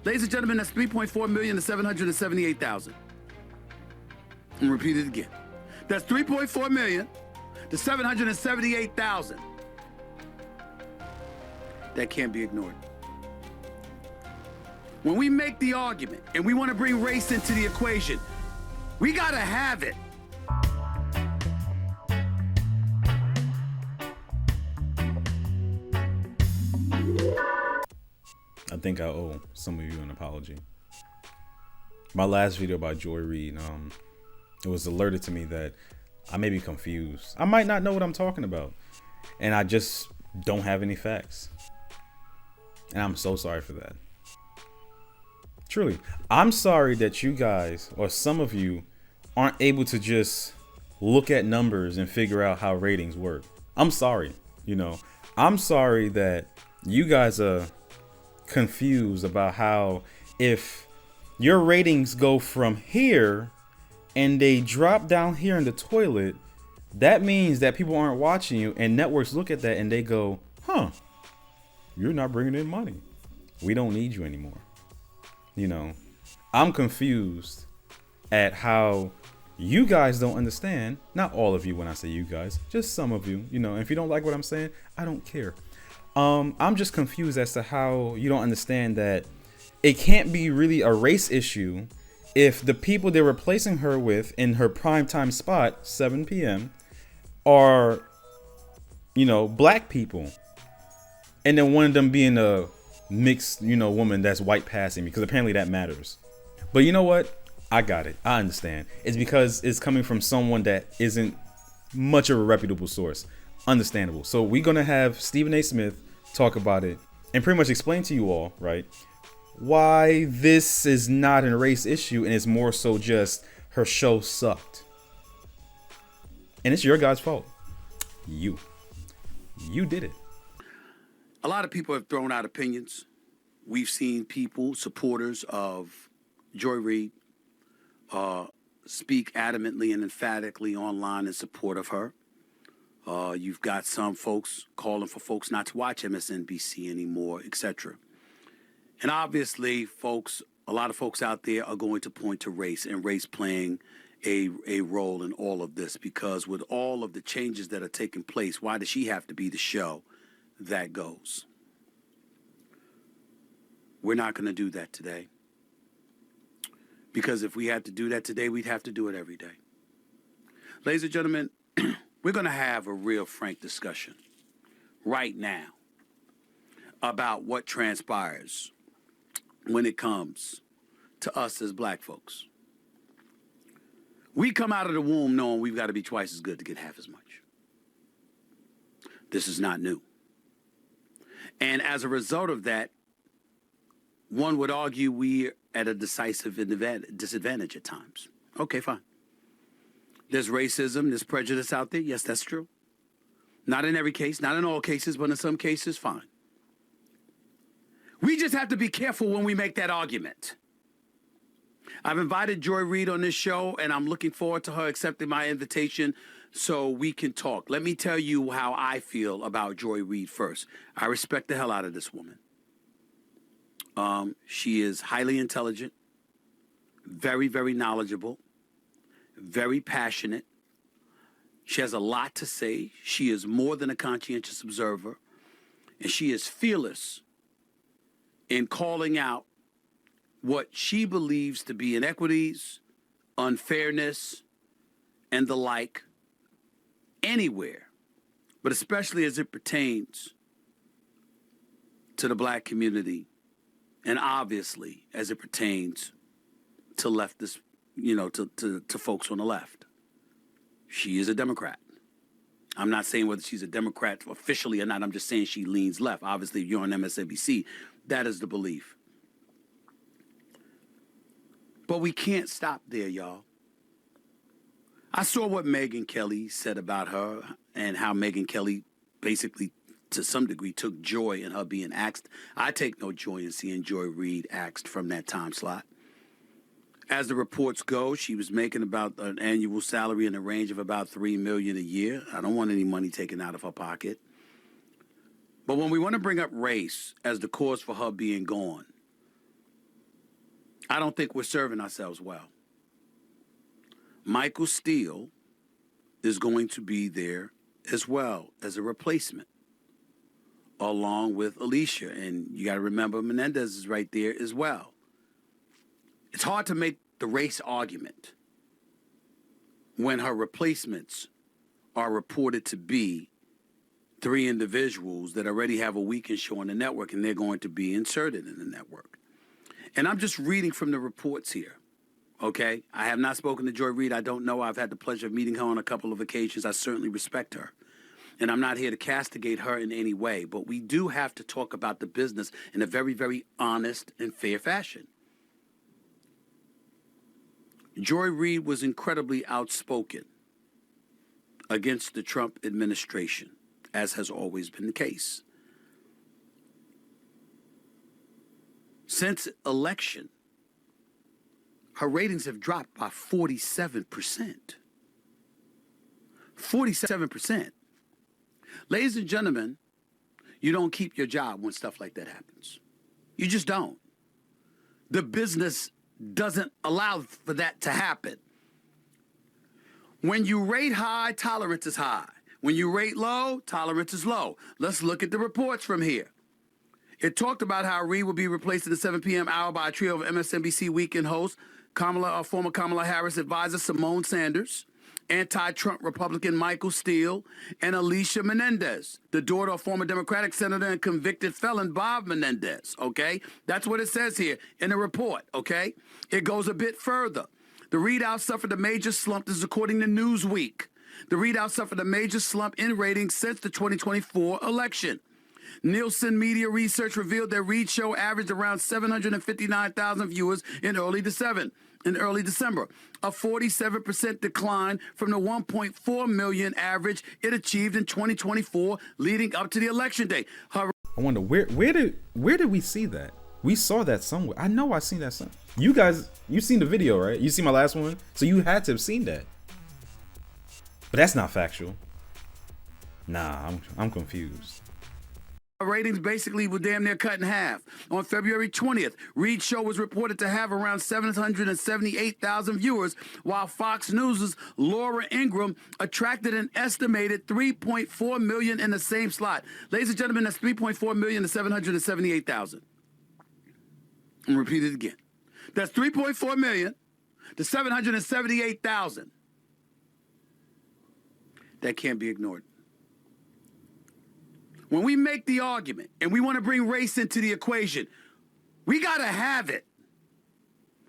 Ladies and gentlemen, that's 3.4 million to 778,000. And repeat it again. That's 3.4 million to 778,000. That can't be ignored. When we make the argument and we want to bring race into the equation, we got to have it. I think I owe some of you an apology. My last video about Joy Reid, it was alerted to me that I may be confused. I might not know what I'm talking about. And I just don't have any facts. And I'm so sorry for that. Truly, I'm sorry that you guys, or some of you, aren't able to just look at numbers and figure out how ratings work. I'm sorry, I'm sorry that you guys are confused about how if your ratings go from here and they drop down here in the toilet, that means that people aren't watching you, and networks look at that and they go, you're not bringing in money. We don't need you anymore. I'm confused at how you guys don't understand. Not all of you when I say you guys, just some of you, if you don't like what I'm saying, I don't care. I'm just confused as to how you don't understand that it can't be really a race issue if the people they're replacing her with in her primetime spot, 7 p.m., are, black people. And then one of them being a mixed, woman that's white passing, because apparently that matters. But you know what? I got it. I understand. It's because it's coming from someone that isn't much of a reputable source. Understandable. So we're going to have Stephen A. Smith talk about it and pretty much explain to you all, right, why this is not a race issue and it's more so just her show sucked. And it's your guys' fault. You did it. A lot of people have thrown out opinions. We've seen people, supporters of Joy Reid, speak adamantly and emphatically online in support of her. You've got some folks calling for folks not to watch MSNBC anymore, etc. And obviously, a lot of folks out there are going to point to race, and race playing a role in all of this, because with all of the changes that are taking place, why does she have to be the show that goes? We're not going to do that today. Because if we had to do that today, we'd have to do it every day. Ladies and gentlemen, we're going to have a real frank discussion right now about what transpires when it comes to us as black folks. We come out of the womb knowing we've got to be twice as good to get half as much. This is not new. And as a result of that, one would argue we're at a decisive disadvantage at times. Okay, fine. There's racism, there's prejudice out there. Yes, that's true. Not in every case, not in all cases, but in some cases, fine. We just have to be careful when we make that argument. I've invited Joy Reid on this show, and I'm looking forward to her accepting my invitation so we can talk. Let me tell you how I feel about Joy Reid first. I respect the hell out of this woman. She is highly intelligent, very, very knowledgeable, very passionate. She has a lot to say. She is more than a conscientious observer, and she is fearless in calling out what she believes to be inequities, unfairness, and the like anywhere, but especially as it pertains to the black community, and obviously as it pertains to leftists, to folks on the left. She is a Democrat. I'm not saying whether she's a Democrat officially or not. I'm just saying she leans left. Obviously, if you're on MSNBC, that is the belief. But we can't stop there, y'all. I saw what Megyn Kelly said about her and how Megyn Kelly basically, to some degree, took joy in her being axed. I take no joy in seeing Joy Reid axed from that time slot. As the reports go, she was making about an annual salary in the range of about $3 million a year. I don't want any money taken out of her pocket. But when we want to bring up race as the cause for her being gone, I don't think we're serving ourselves well. Michael Steele is going to be there as well as a replacement, along with Alicia. And you got to remember Menendez is right there as well. It's hard to make the race argument when her replacements are reported to be three individuals that already have a weekend show on the network, and they're going to be inserted in the network. And I'm just reading from the reports here, okay? I have not spoken to Joy Reid. I don't know. I've had the pleasure of meeting her on a couple of occasions. I certainly respect her. And I'm not here to castigate her in any way, but we do have to talk about the business in a very, very honest and fair fashion. Joy Reid was incredibly outspoken against the Trump administration, as has always been the case. Since election, her ratings have dropped by 47%. 47%. Ladies and gentlemen, you don't keep your job when stuff like that happens. You just don't. The business doesn't allow for that to happen. When you rate high, tolerance is high. When you rate low, tolerance is low. Let's look at the reports from here. It talked about how Reid will be replaced at the 7 p.m. hour by a trio of MSNBC weekend hosts, former Kamala Harris advisor Simone Sanders, anti-Trump Republican Michael Steele, and Alicia Menendez, the daughter of former Democratic Senator and convicted felon Bob Menendez, okay? That's what it says here in the report, okay? It goes a bit further. The REID'S suffered a major slump. This is according to Newsweek. The REID'S suffered a major slump in ratings since the 2024 election. Nielsen Media Research revealed that REID'S show averaged around 759,000 viewers in early December, a 47% decline from the 1.4 million average it achieved in 2024 leading up to the election day. I wonder where did we see that? We saw that somewhere. I know I seen that somewhere. You guys, you seen the video, right? You see my last one? So you had to have seen that. But that's not factual. Nah, I'm confused. Ratings basically were damn near cut in half. On February 20th, Reid's show was reported to have around 778,000 viewers, while Fox News' Laura Ingraham attracted an estimated 3.4 million in the same slot. Ladies and gentlemen, that's 3.4 million to 778,000. I'm gonna repeat it again. That's 3.4 million to 778,000. That can't be ignored. When we make the argument and we want to bring race into the equation, we got to have it.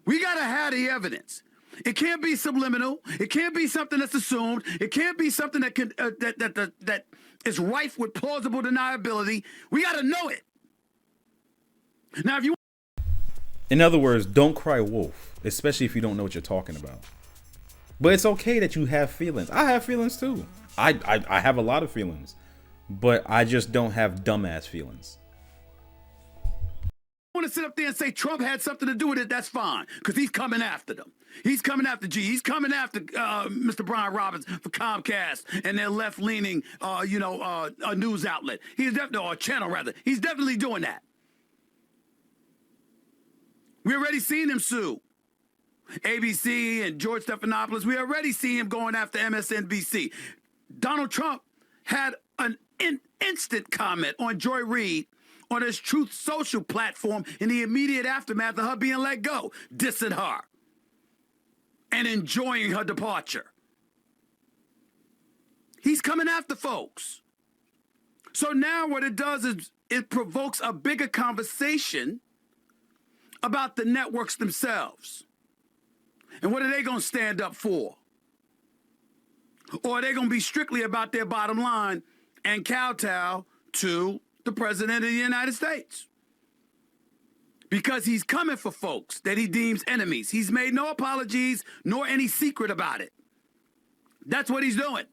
We got to have the evidence. It can't be subliminal. It can't be something that's assumed. It can't be something that can that is rife with plausible deniability. We got to know it. Now, if you, in other words, don't cry wolf, especially if you don't know what you're talking about. But it's okay that you have feelings. I have feelings too. I have a lot of feelings. But I just don't have dumbass feelings. I want to sit up there and say Trump had something to do with it, that's fine, because he's coming after them. He's coming after G. He's coming after Mr. Brian Robbins for Comcast and their left-leaning, a news outlet. He's definitely, or a channel rather. He's definitely doing that. We already seen him sue ABC and George Stephanopoulos. We already see him going after MSNBC. Donald Trump had an instant comment on Joy Reid on his Truth Social platform in the immediate aftermath of her being let go, dissing her and enjoying her departure. He's coming after folks. So now what it does is it provokes a bigger conversation about the networks themselves. And what are they going to stand up for? Or are they going to be strictly about their bottom line and kowtow to the President of the United States? Because he's coming for folks that he deems enemies. He's made no apologies nor any secret about it. That's what he's doing.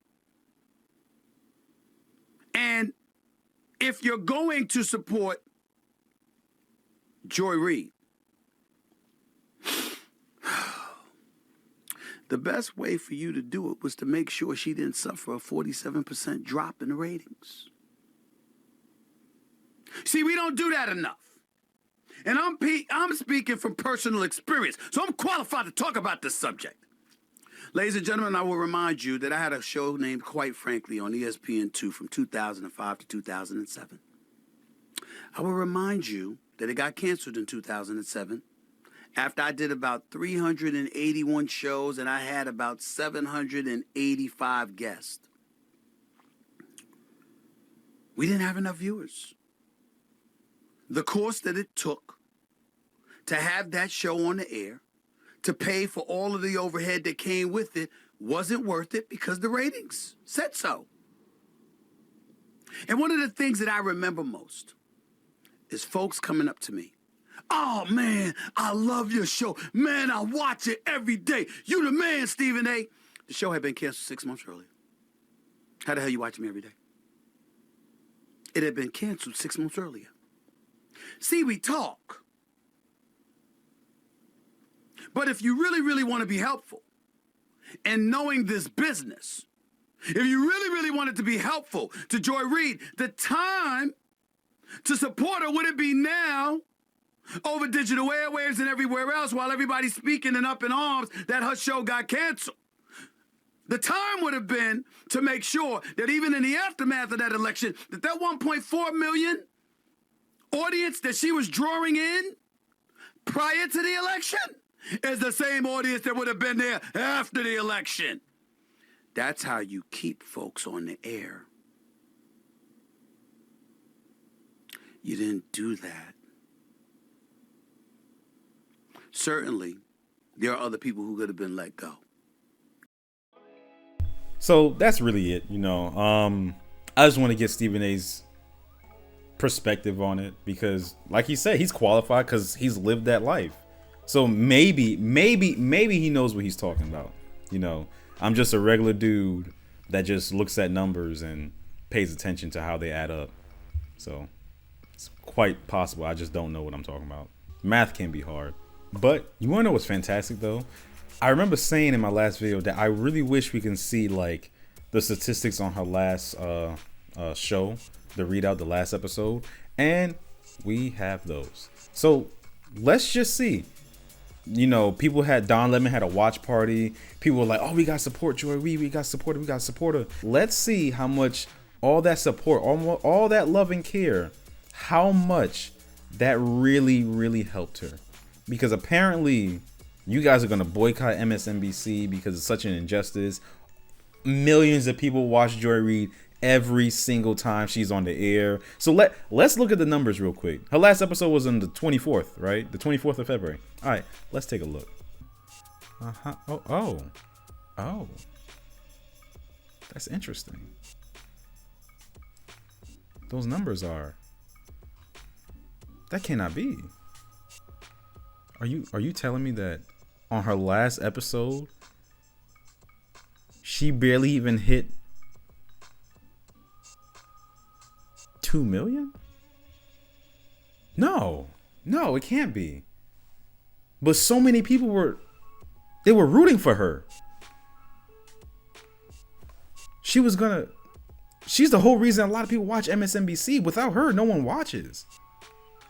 And if you're going to support Joy Reid, the best way for you to do it was to make sure she didn't suffer a 47% drop in the ratings. See, we don't do that enough. And I'm speaking from personal experience, so I'm qualified to talk about this subject. Ladies and gentlemen, I will remind you that I had a show named Quite Frankly on ESPN2 from 2005 to 2007. I will remind you that it got canceled in 2007 after I did about 381 shows and I had about 785 guests. We didn't have enough viewers. The cost that it took to have that show on the air, to pay for all of the overhead that came with it, wasn't worth it because the ratings said so. And one of the things that I remember most is folks coming up to me. Oh, man, I love your show. Man, I watch it every day. You the man, Stephen A. The show had been canceled 6 months earlier. How the hell you watching me every day? It had been canceled 6 months earlier. See, we talk. But if you really, really want to be helpful in knowing this business, if you really, really want it to be helpful to Joy Reid, the time to support her wouldn't be now over digital airwaves and everywhere else while everybody's speaking and up in arms that her show got canceled. The time would have been to make sure that even in the aftermath of that election, that 1.4 million audience that she was drawing in prior to the election is the same audience that would have been there after the election. That's how you keep folks on the air. You didn't do that. Certainly, there are other people who could have been let go. So that's really it, I just want to get Stephen A's perspective on it because, like he said, he's qualified because he's lived that life. So maybe he knows what he's talking about. I'm just a regular dude that just looks at numbers and pays attention to how they add up. So it's quite possible I just don't know what I'm talking about. Math can be hard. But you want to know what's fantastic though? I remember saying in my last video that I really wish we can see like the statistics on her last show, the readout, the last episode, and we have those. So let's just see. People Don Lemon had a watch party. People were like, "Oh, we got support Joy Reid. We got support her." Let's see how much all that support, all that love and care, how much that really, really helped her. Because apparently you guys are going to boycott MSNBC because it's such an injustice. Millions of people watch Joy Reid every single time she's on the air. So let's look at the numbers real quick. Her last episode was on the 24th, right? The 24th of February. All right, let's take a look. Oh. That's interesting. Those numbers that cannot be. Are you telling me that on her last episode she barely even hit 2 million? No, it can't be. But so many people were rooting for her. She's the whole reason a lot of people watch MSNBC. Without her, no one watches.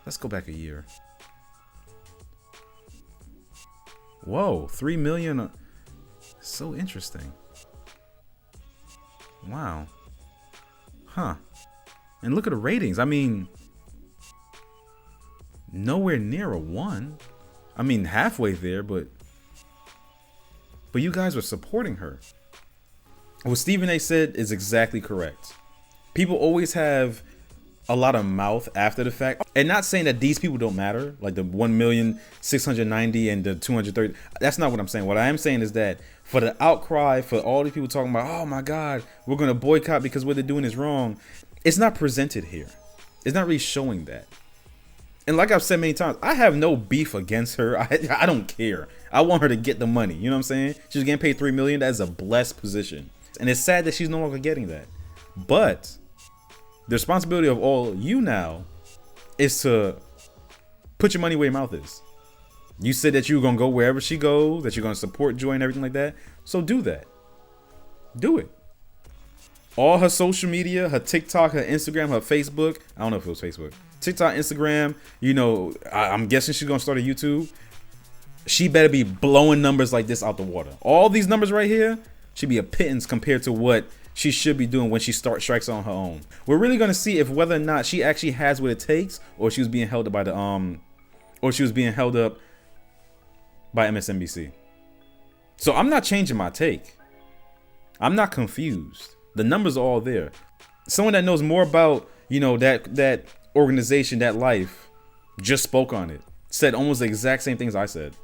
Let's go back a year. Whoa, 3 million. So interesting. Wow. Huh. And look at the ratings. I mean, nowhere near a 1. I mean, halfway there, but you guys were supporting her. What Stephen A said is exactly correct. People always have a lot of mouth after the fact, and not saying that these people don't matter, like the 1,690,000 and the 230. That's not what I'm saying. What I am saying is that for the outcry, for all these people talking about, oh my God, we're going to boycott because what they're doing is wrong. It's not presented here. It's not really showing that. And like I've said many times, I have no beef against her. I don't care. I want her to get the money. You know what I'm saying? She's getting paid $3 million. That is a blessed position. And it's sad that she's no longer getting that. But the responsibility of all you now is to put your money where your mouth is. You said that you were going to go wherever she goes, that you're going to support Joy and everything like that. So do that. Do it. all her social media, her TikTok, her Instagram, her Facebook. I don't know if it was Facebook. TikTok, Instagram. You know, I'm guessing she's gonna start a YouTube. She better be blowing numbers like this out the water. All these numbers right here should be a pittance compared to what she should be doing when she strikes on her own. We're really gonna see if whether or not she actually has what it takes, or she was being held up by the or she was being held up by MSNBC. So I'm not changing my take. I'm not confused. The numbers are all there. Someone that knows more about, you know, that organization, that life, just spoke on it. Said almost the exact same things I said.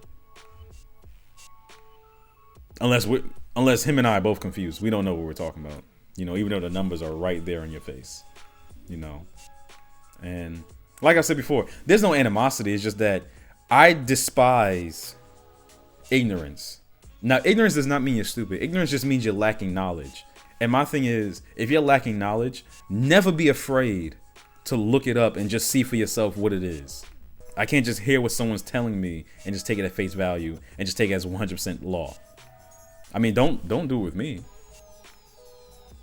Unless him and I are both confused. We don't know what we're talking about. You know, even though the numbers are right there in your face. You know. And like I said before, there's no animosity. It's just that I despise ignorance. Now, ignorance does not mean you're stupid. Ignorance just means you're lacking knowledge. And my thing is, if you're lacking knowledge, never be afraid to look it up and just see for yourself what it is. I can't just hear what someone's telling me and just take it at face value and just take it as 100% law. I mean, don't do it with me.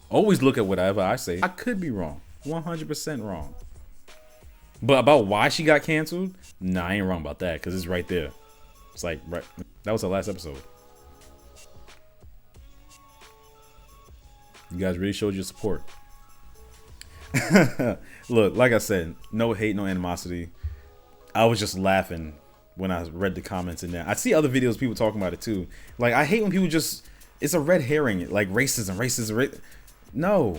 Always look at whatever I say. I could be wrong. 100% wrong. But about why she got canceled? Nah, I ain't wrong about that, because it's right there. It's like, right. That was the last episode. You guys really showed your support. Look, like I said, no hate, no animosity. I was just laughing when I read the comments in there. I see other videos, people talking about it too. Like, I hate when people just, it's a red herring, like racism. No,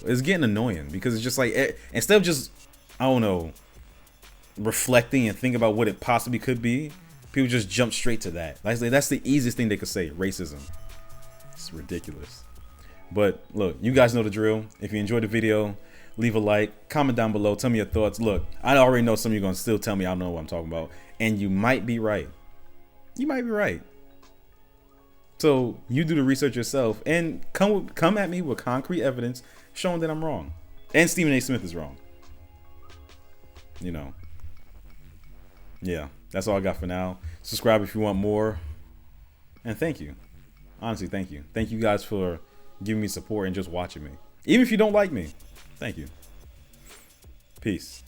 it's getting annoying because it's just like, instead of just, I don't know, reflecting and think about what it possibly could be, people just jump straight to that. Like, that's the easiest thing they could say, racism. It's ridiculous. But look, you guys know the drill. If you enjoyed the video, leave a like, comment down below, tell me your thoughts. Look, I already know some of you are going to still tell me I don't know what I'm talking about. And you might be right. You might be right. So you do the research yourself and come at me with concrete evidence showing that I'm wrong. And Stephen A. Smith is wrong. You know. Yeah, that's all I got for now. Subscribe if you want more. And thank you. Honestly, thank you. Thank you guys for giving me support and just watching me. Even if you don't like me. Thank you. Peace.